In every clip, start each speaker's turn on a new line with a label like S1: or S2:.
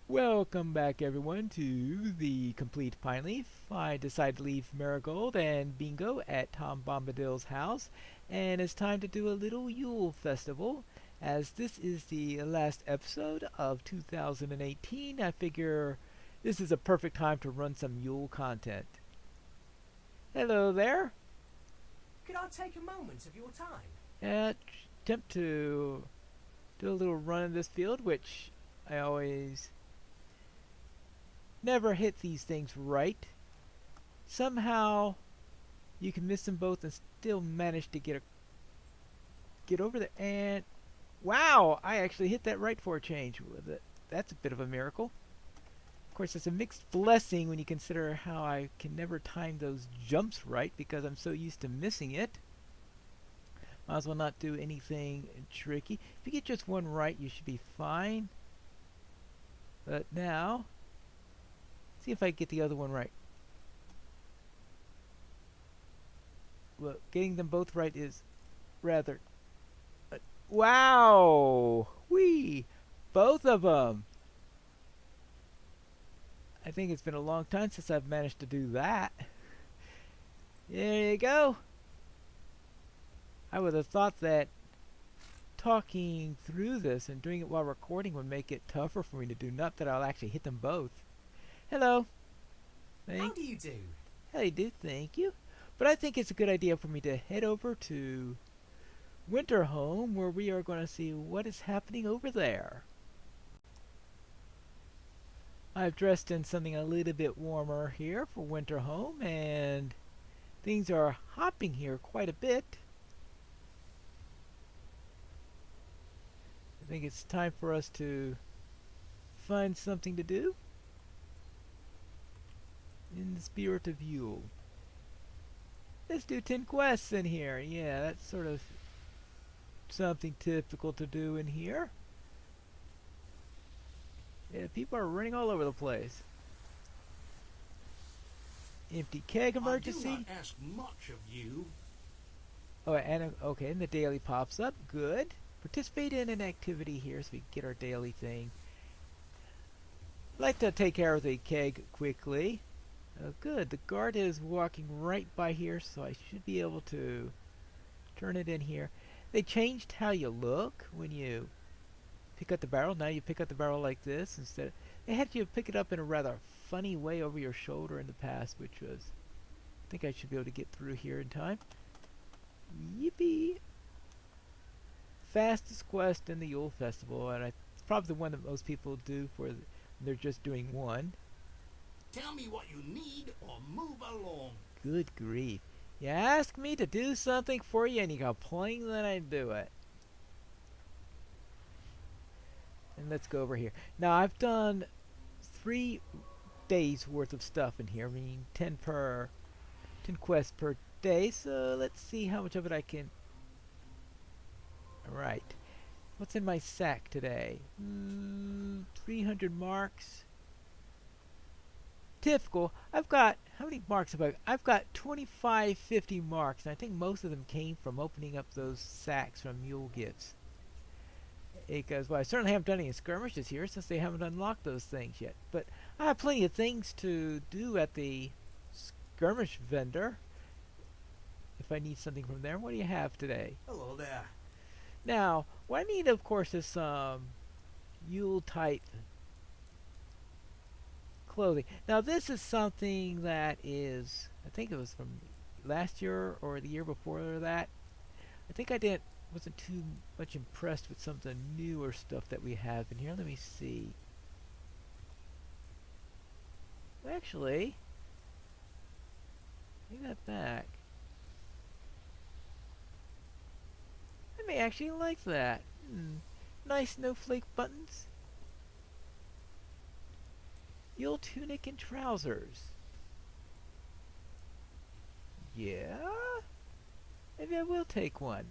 S1: Welcome back everyone to the complete Pineleaf. I decided to leave Marigold and Bingo at Tom Bombadil's house, and it's time to do a little Yule festival. As this is the last episode of 2018, I figure this is a perfect time to run some Yule content. Hello there.
S2: Could I take a moment of your time?
S1: Attempt to do a little run in this field, which I always never hit these things right. Somehow you can miss them both and still manage to get over there. And wow, I actually hit that right for a change with it. That's a bit of a miracle. Of course, it's a mixed blessing when you consider how I can never time those jumps right because I'm so used to missing it. Might as well not do anything tricky. If you get just one right, you should be fine. But now, see if I get the other one right. Well, getting them both right is rather... wow! Whee! Both of them! I think it's been a long time since I've managed to do that. There you go. I would have thought that talking through this and doing it while recording would make it tougher for me to do. Not that I'll actually hit them both. Hello.
S2: How do you do?
S1: Hey, do thank you. But I think it's a good idea for me to head over to Winterhome, where we are going to see what is happening over there. I've dressed in something a little bit warmer here for Winterhome, and things are hopping here quite a bit. I think it's time for us to find something to do in the spirit of Yule. Let's do 10 quests in here. Yeah, that's sort of something typical to do in here. Yeah, people are running all over the place. Empty keg emergency.
S3: I do not ask much of you.
S1: Oh, and okay, and the daily pops up. Good. Participate in an activity here so we get our daily thing. I'd like to take care of the keg quickly. Good. The guard is walking right by here, so I should be able to turn it in here. They changed how you look when you pick up the barrel. Now you pick up the barrel like this instead. They had you pick it up in a rather funny way over your shoulder in the past, which was... I think I should be able to get through here in time. Yippee! Fastest quest in the Yule Festival, and it's probably the one that most people do for they're just doing one.
S3: Tell me what you need or move along.
S1: Good grief. You ask me to do something for you and you complain that I do it. And let's go over here. Now I've done 3 days worth of stuff in here, meaning 10 quests per day, so let's see how much of it I can... Alright. What's in my sack today? 300 marks. Typical. I've got... How many marks have I got? I've got 50 marks, and I think most of them came from opening up those sacks from Yule Gifts. Because, well, I certainly haven't done any skirmishes here since they haven't unlocked those things yet. But I have plenty of things to do at the skirmish vendor. If I need something from there. What do you have today?
S2: Hello there.
S1: Now, what I need, of course, is some Yule-type clothing. Now, this is something that is, I think it was from last year or the year before that. I think wasn't too much impressed with some of the newer stuff that we have in here. Let me see. Actually, take that back. I may actually like that. Nice snowflake buttons. Yule tunic and trousers. Yeah? Maybe I will take one.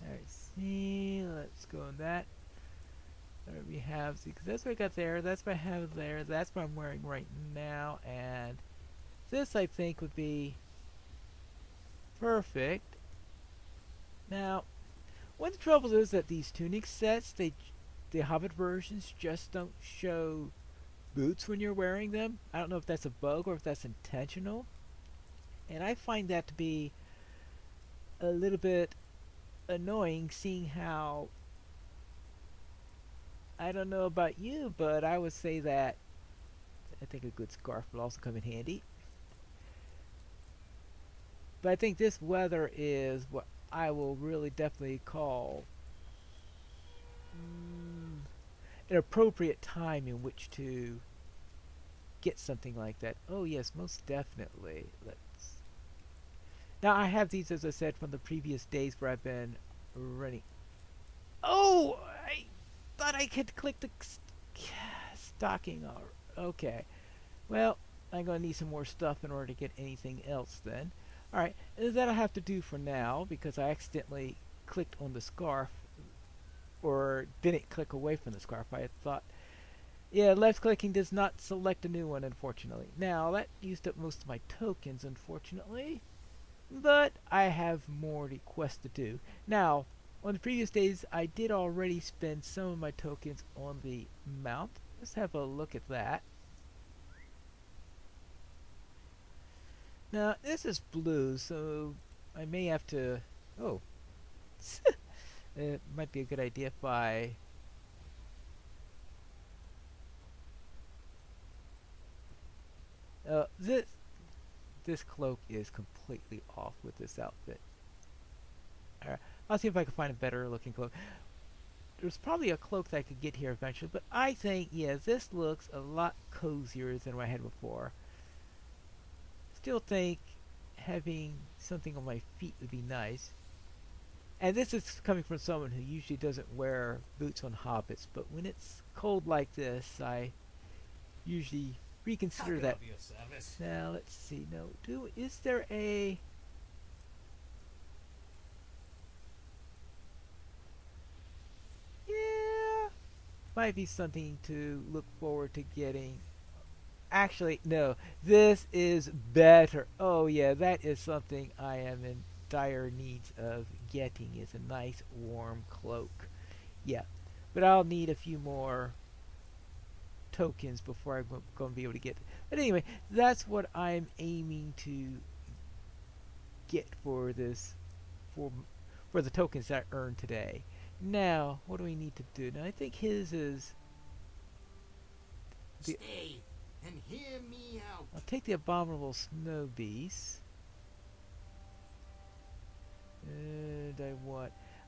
S1: Alright, see, let's go on that. There we have, see, because that's what I got there, that's what I have there, that's what I'm wearing right now, and this I think would be perfect. Now, one of the troubles is that these tunic sets, they the Hobbit versions just don't show boots when you're wearing them. I don't know if that's a bug or if that's intentional. And I find that to be a little bit annoying, seeing how, I don't know about you, but I would say that I think a good scarf would also come in handy. But I think this weather is what I will really definitely call an appropriate time in which to get something like that. Oh yes, most definitely. Let's. Now I have these, as I said, from the previous days where I've been running. Oh, I thought I could click the stocking. Okay. Well, I'm gonna need some more stuff in order to get anything else then. Alright, that'll have to do for now because I accidentally clicked on the scarf or didn't click away from the scarf. I had thought, yeah, left clicking does not select a new one, unfortunately. Now, that used up most of my tokens, unfortunately, but I have more quests to do. Now, on the previous days, I did already spend some of my tokens on the mount. Let's have a look at that. Now, this is blue, so I may have to... Oh. It might be a good idea if I... This cloak is completely off with this outfit. Alright, I'll see if I can find a better looking cloak. There's probably a cloak that I could get here eventually, but I think, yeah, this looks a lot cozier than what I had before. Still think having something on my feet would be nice. And this is coming from someone who usually doesn't wear boots on hobbits, but when it's cold like this, I usually reconsider that. Now let's see. No, is there a? Yeah, might be something to look forward to getting. Actually, no, this is better. Oh yeah, that is something I am in dire needs of getting, is a nice warm cloak. Yeah, but I'll need a few more tokens before I'm going to be able to get it. But anyway, that's what I'm aiming to get for this, for the tokens that I earned today. Now, what do we need to do? Now, I think his is...
S3: Stay and hear me out.
S1: I'll take the abominable snow beast. And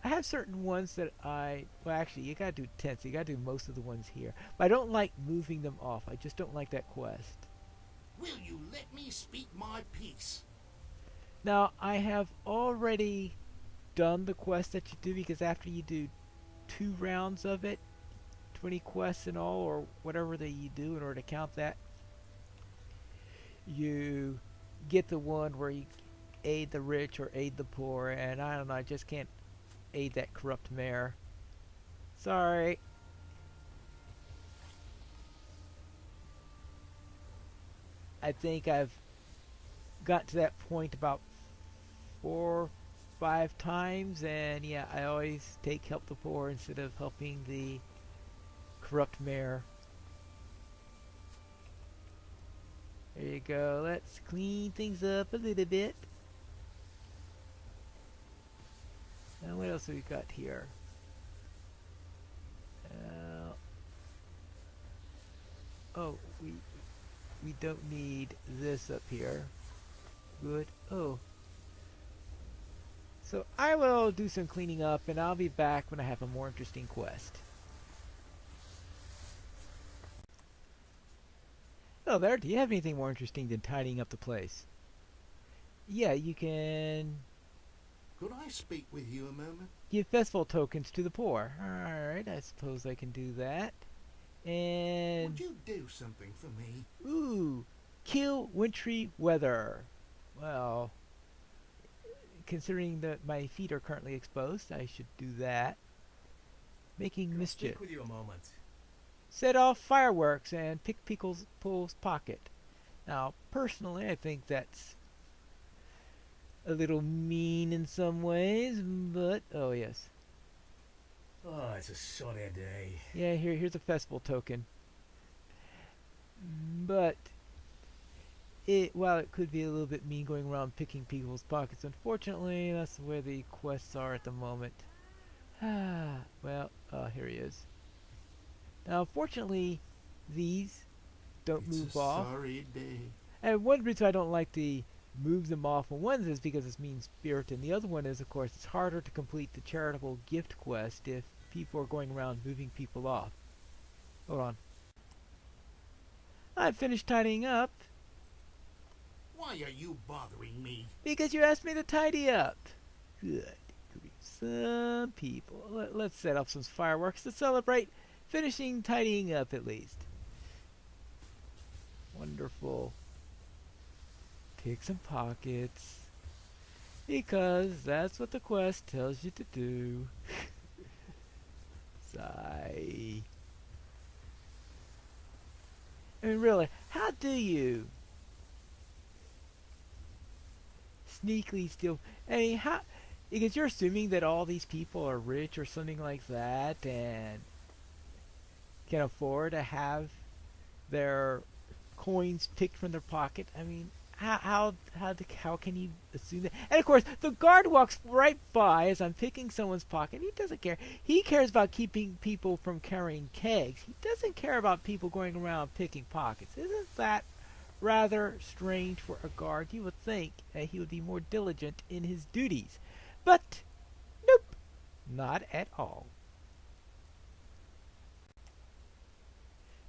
S1: I have certain ones that well, actually, you gotta do tents. You gotta do most of the ones here. But I don't like moving them off. I just don't like that quest.
S3: Will you let me speak my piece?
S1: Now, I have already done the quest that you do, because after you do 2 rounds of it, 20 quests in all, or whatever that you do in order to count that, you get the one where you aid the rich or aid the poor, and I don't know, I just can't aid that corrupt mayor. Sorry. I think I've got to that point about 4 or 5 times, and yeah, I always take help the poor instead of helping the corrupt mayor. There you go. Let's clean things up a little bit. Now, what else have we got here? Oh, we don't need this up here. Good. Oh. So I will do some cleaning up, and I'll be back when I have a more interesting quest. Oh, there. Do you have anything more interesting than tidying up the place? Yeah, you can
S3: Could I speak with you a moment?
S1: give festival tokens to the poor. Alright, I suppose I can do that. And...
S3: Would you do something for me?
S1: Ooh, kill wintry weather. Well, considering that my feet are currently exposed, I should do that. Making
S2: Can I
S1: mischief.
S2: speak with you a moment?
S1: Set off fireworks and pick Pull's pocket. Now, personally, I think that's a little mean in some ways, but oh yes.
S2: Oh,
S3: it's a sunny day.
S1: Yeah, here's a festival token. But while it could be a little bit mean going around picking people's pockets, unfortunately, that's the way the quests are at the moment. Well, here he is. Now, fortunately, these don't
S3: It's
S1: move
S3: a
S1: off.
S3: sorry day.
S1: And one reason I don't like to move them off on one is because it's mean spirited, and the other one is, of course, it's harder to complete the charitable gift quest if people are going around moving people off. Hold on. I finished tidying up.
S3: Why are you bothering me?
S1: Because you asked me to tidy up. Good. Some people. Let's set up some fireworks to celebrate finishing tidying up at least. Wonderful. Pick some pockets. Because that's what the quest tells you to do. Sigh. I mean, really, how do you sneakily steal? I mean, how? Because you're assuming that all these people are rich or something like that and can afford to have their coins picked from their pocket. I mean, how can you assume that? And of course, the guard walks right by as I'm picking someone's pocket. He doesn't care. He cares about keeping people from carrying kegs. He doesn't care about people going around picking pockets. Isn't that rather strange for a guard? You would think that he would be more diligent in his duties. But, nope, not at all.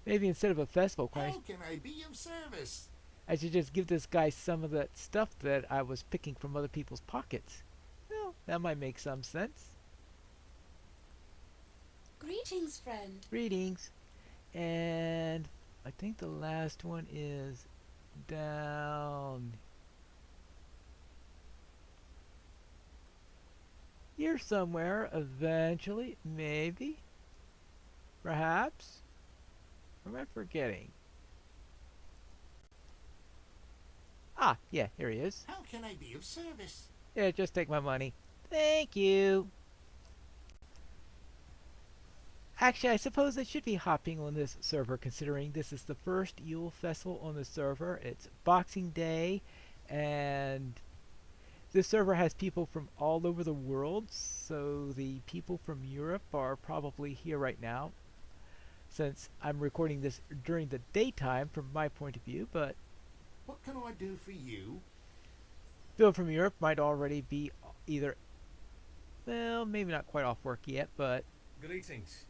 S1: Maybe instead of a festival quest,
S3: How can I be of service?
S1: I should just give this guy some of that stuff that I was picking from other people's pockets. Well, that might make some sense.
S4: Greetings, friend.
S1: Greetings. And I think the last one is down here somewhere, eventually, maybe, perhaps. Or am I forgetting? Ah, yeah, here he is.
S3: How can I be of service?
S1: Yeah, just take my money. Thank you. Actually, I suppose I should be hopping on this server, considering this is the first Yule Festival on the server. It's Boxing Day, and this server has people from all over the world, so the people from Europe are probably here right now, since I'm recording this during the daytime from my point of view, but
S3: What can I do for you?
S1: people from Europe might already be either, well, maybe not quite off work yet, but
S2: Greetings.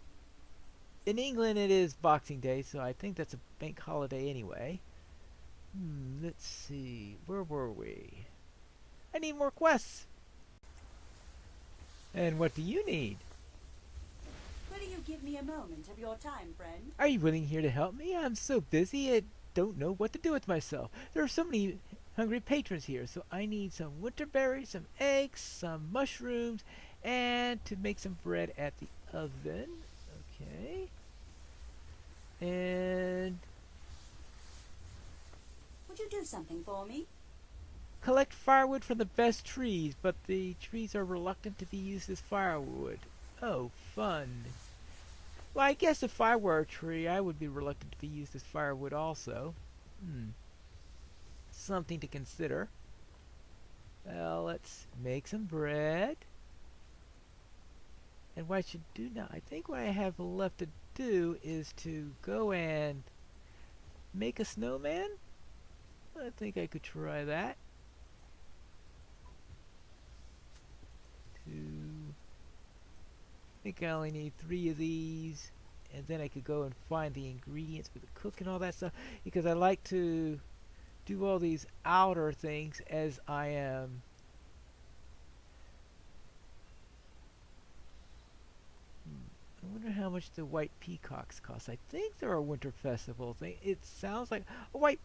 S1: in England it is Boxing Day, so I think that's a bank holiday anyway. Let's see, where were we? I need more quests! And what do you need?
S4: Will you give me a moment of your time, friend?
S1: Are you willing here to help me? I'm so busy I don't know what to do with myself. There are so many hungry patrons here, so I need some winter berries, some eggs, some mushrooms, and to make some bread at the oven. Okay. And
S4: Would you do something for me?
S1: collect firewood from the best trees, but the trees are reluctant to be used as firewood. Oh, fun. Well, I guess if I were a tree, I would be reluctant to be used as firewood also. Something to consider. Well, let's make some bread. And what I should do now, I think what I have left to do is to go and make a snowman. I think I could try that. I think I only need 3 of these, and then I could go and find the ingredients for the cook and all that stuff, because I like to do all these outer things as I am I wonder how much the white peacocks cost. I think they're a winter festival thing. It sounds like a white,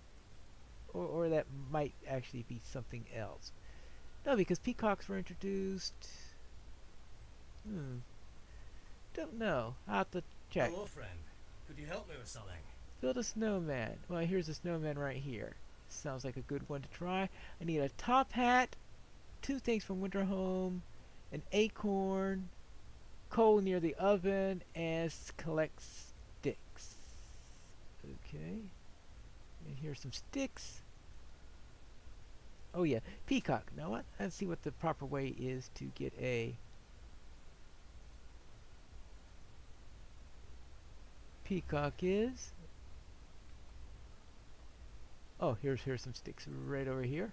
S1: or that might actually be something else. No, because peacocks were introduced. Don't know. I'll have to check.
S2: Hello, friend. Could you help me with something?
S1: Build a snowman. Well, here's a snowman right here. Sounds like a good one to try. I need a top hat, 2 things from winter home, an acorn, coal near the oven and collect sticks. Okay. And here's some sticks. Oh yeah, peacock. Now what? Let's see what the proper way is to get a peacock is. Oh, here's some sticks right over here.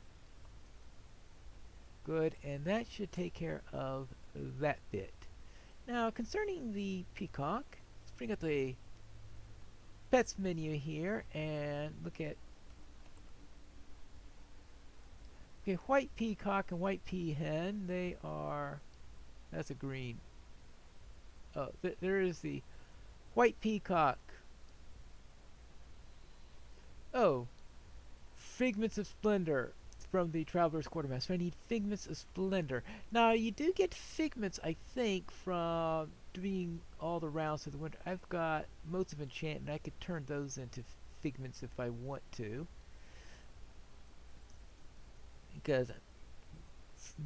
S1: Good, and that should take care of that bit. Now, concerning the peacock, let's bring up the pets menu here and look at white peacock and white peahen. They are, that's a green. Oh, there is the white peacock. Oh, figments of splendor from the Traveler's Quartermaster. I need figments of splendor. Now, you do get figments, I think, from doing all the rounds of the winter. I've got motes of enchantment. I could turn those into figments if I want to, because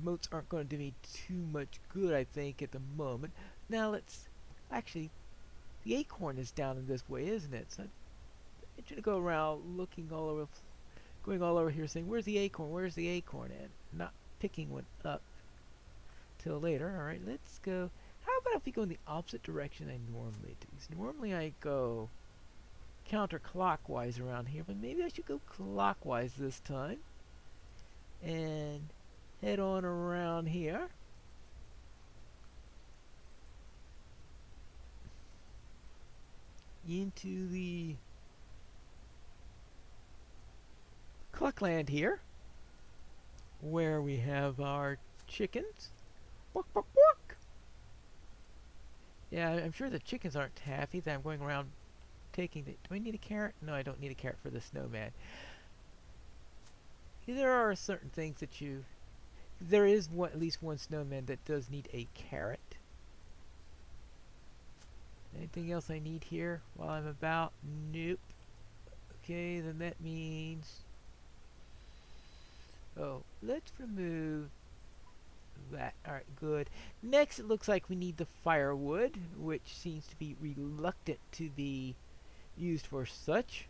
S1: motes aren't going to do me too much good, I think, at the moment. Now let's actually, the acorn is down in this way, isn't it? So I'm trying to go around looking all over, going all over here saying, where's the acorn, where's the acorn, and not picking one up till later. Alright, let's go. How about if we go in the opposite direction I normally do? So normally I go counterclockwise around here, but maybe I should go clockwise this time and head on around here. Into the Cluckland here, where we have our chickens. Walk, walk, walk. Yeah, I'm sure the chickens aren't happy that I'm going around taking the... Do I need a carrot? No, I don't need a carrot for the snowman. There are certain things that you... There is at least one snowman that does need a carrot. Anything else I need here while I'm about? Nope. Okay, then that means... Oh, let's remove that. Alright, good. Next, it looks like we need the firewood, which seems to be reluctant to be used for such.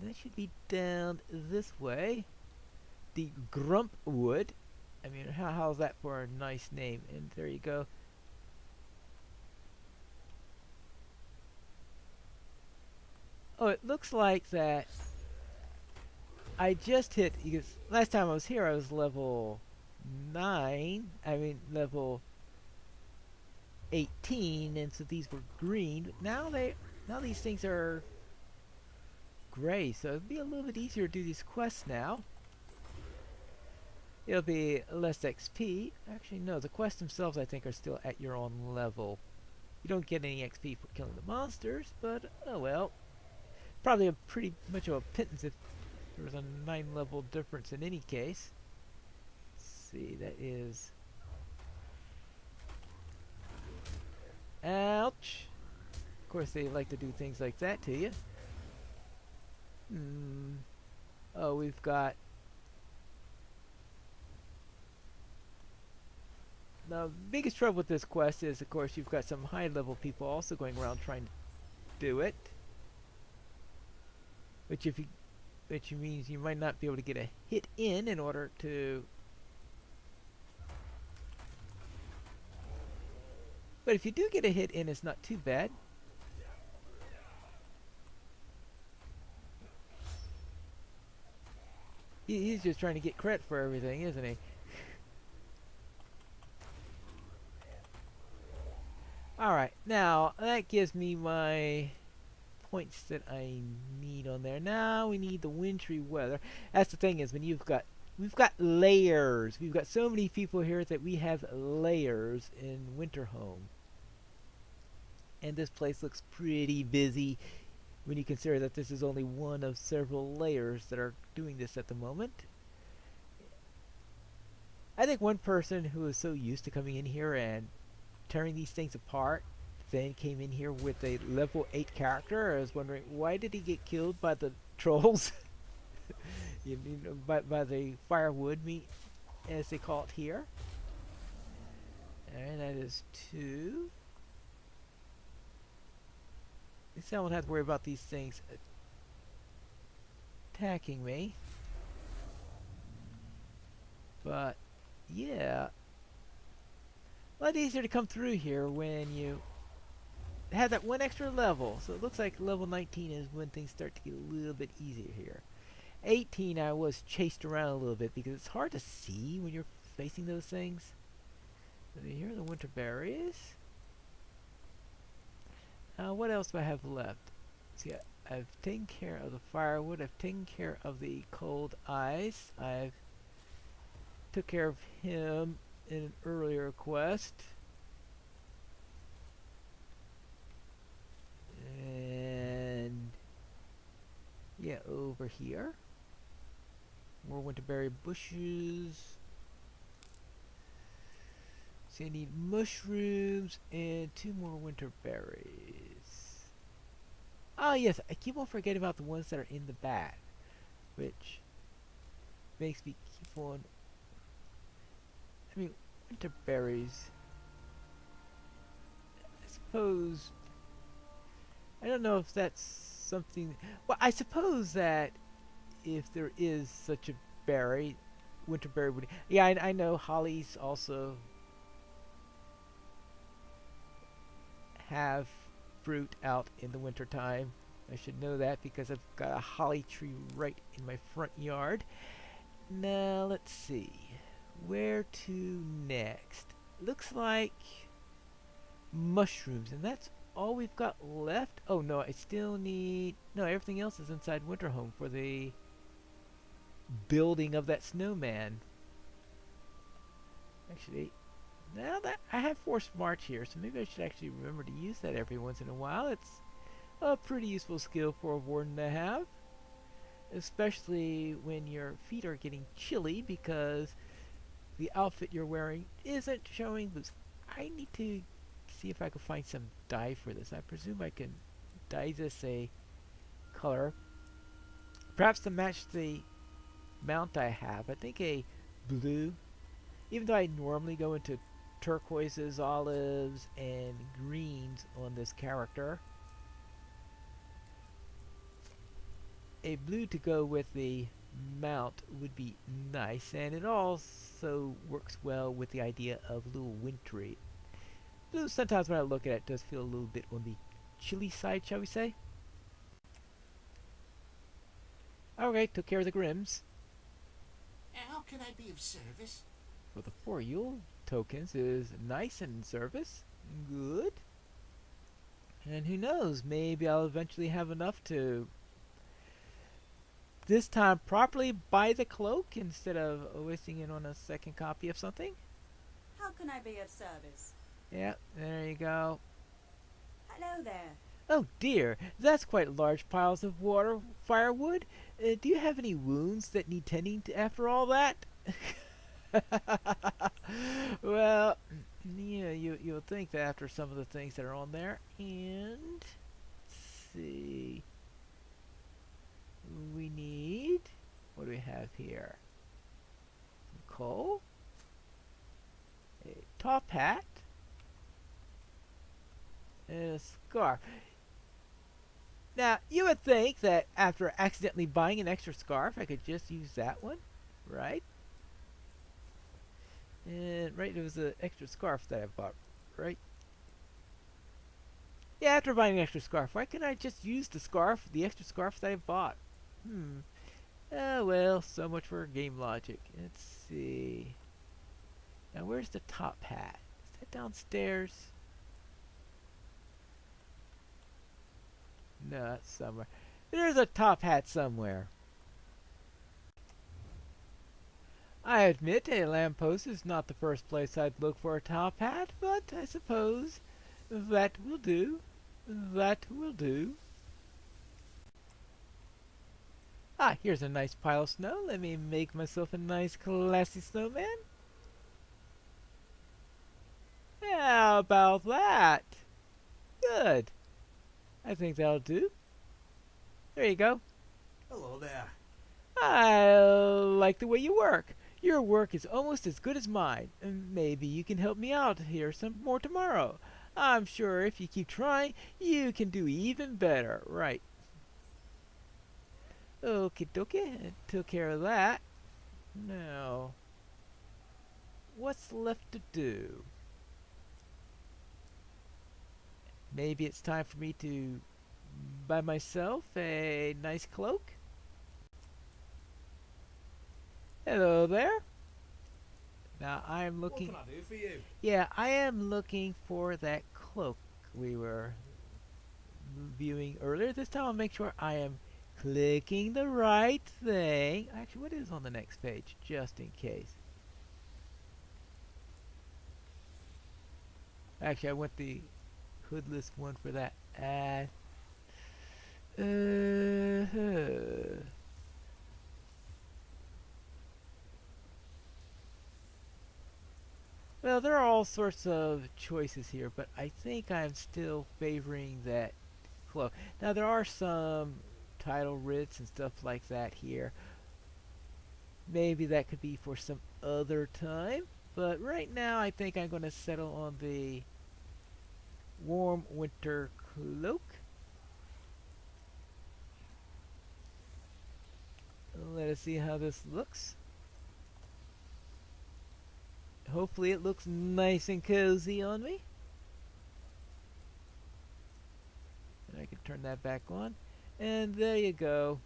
S1: And that should be down this way. The grump wood. I mean, how's that for a nice name? And there you go. Oh, it looks like that I just hit, because last time I was here I was level 9, I mean level 18, and so these were green, but now these things are gray, so it'll be a little bit easier to do these quests now. It'll be less XP. Actually no, the quests themselves I think are still at your own level. You don't get any XP for killing the monsters, but oh well. Probably a pretty much of a pittance if there was a 9 level difference in any case. Let's see, that is... Ouch! Of course they like to do things like that to you. Oh, we've got... Now, the biggest trouble with this quest is, of course, you've got some high level people also going around trying to do it. Which means you might not be able to get a hit in order to... But if you do get a hit in, it's not too bad. He's just trying to get credit for everything, isn't he? Alright, now that gives me my points that I need on there. Now we need the wintry weather. That's the thing, is when we've got layers. We've got so many people here that we have layers in Winterhome. And this place looks pretty busy when you consider that this is only one of several layers that are doing this at the moment. I think one person who is so used to coming in here and tearing these things apart then came in here with a level 8 character. I was wondering, why did he get killed by the trolls? you know, by the firewood meat, as they call it here. Alright, that is 2. At least I won't have to worry about these things attacking me. But, yeah. A lot easier to come through here when you have that one extra level. So it looks like level 19 is when things start to get a little bit easier here. 18 I was chased around a little bit because it's hard to see when you're facing those things. So here are the winter berries. What else do I have left? See, I've taken care of the firewood. I've taken care of the cold ice. I've took care of him in an earlier quest. And yeah, over here. More winterberry bushes. So I need mushrooms and 2 more winter berries. Oh yes, I keep on forgetting about the ones that are in the bag, which makes me keep on. I mean, winter berries. I suppose. I don't know if that's something. Well, I suppose that if there is such a berry, winter berry would. Yeah, I know hollies also have fruit out in the winter time. I should know that because I've got a holly tree right in my front yard. Now let's see, where to next? Looks like mushrooms, and that's all we've got left. Oh no, I still need, no, everything else is inside Winterhome for the building of that snowman. Actually, now that I have forced march here, so maybe I should actually remember to use that every once in a while. It's a pretty useful skill for a warden to have, especially when your feet are getting chilly because the outfit you're wearing isn't showing boots. I need to see if I can find some dye for this. I presume I can dye this a color, perhaps to match the mount I have. I think a blue, even though I normally go into turquoises, olives, and greens on this character. A blue to go with the mount would be nice, and it also works well with the idea of a little wintry. Blue, sometimes when I look at it, does feel a little bit on the chilly side, shall we say. Alright, took care of the Grims.
S3: How can I be of service?
S1: For the 4 Yule tokens is nice and in service. Good. And who knows, maybe I'll eventually have enough to this time properly buy the cloak instead of wasting it on a second copy of something.
S4: How can I be of service?
S1: Yeah, there you go.
S4: Hello there.
S1: Oh dear, that's quite large piles of firewood. Do you have any wounds that need tending to after all that? Well, yeah, you'll think that after some of the things that are on there. And let's see, we need, what do we have here? Some coal, a top hat, and a scarf. Now, you would think that after accidentally buying an extra scarf, I could just use that one, right? And, right, it was an extra scarf that I bought, right? Yeah, after buying an extra scarf, why can't I just use the scarf, the extra scarf that I bought? Oh, well, so much for game logic. Let's see. Now, where's the top hat? Is that downstairs? No, that's somewhere. There's a top hat somewhere. I admit a lamppost is not the first place I'd look for a top hat, but I suppose that will do. That will do. Ah, here's a nice pile of snow. Let me make myself a nice classy snowman. How about that? Good. I think that'll do. There you go.
S3: Hello there.
S1: I like the way you work. Your work is almost as good as mine, and maybe you can help me out here some more tomorrow. I'm sure if you keep trying, you can do even better. Right. Okie dokie, took care of that. Now, what's left to do? Maybe it's time for me to buy myself a nice cloak. Hello there. Now I'm
S2: What
S1: looking.
S2: can I do for you?
S1: Yeah, I am looking for that cloak we were viewing earlier. This time I'll make sure I am clicking the right thing. Actually, what is on the next page? Just in case. Actually, I want the hoodless one for that. Uh, well, there are all sorts of choices here, but I think I'm still favoring that cloak. Now, there are some title writs and stuff like that here. Maybe that could be for some other time, but right now I think I'm going to settle on the warm winter cloak. Let us see how this looks. Hopefully it looks nice and cozy on me. And I can turn that back on. And there you go.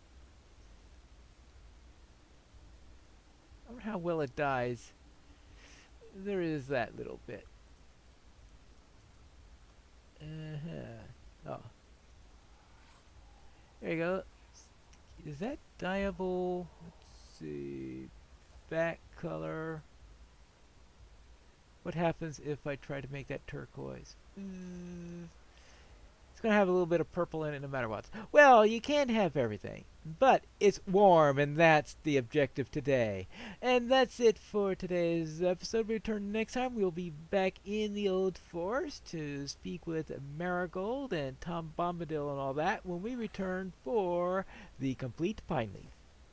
S1: I wonder how well it dyes. There is that little bit. Oh. There you go. Is that dyeable? Let's see. Back color. What happens if I try to make that turquoise? It's going to have a little bit of purple in it no matter what. Well, you can't have everything. But it's warm, and that's the objective today. And that's it for today's episode. We return next time. We'll be back in the Old Forest to speak with Marigold and Tom Bombadil and all that when we return for the complete Pineleaf.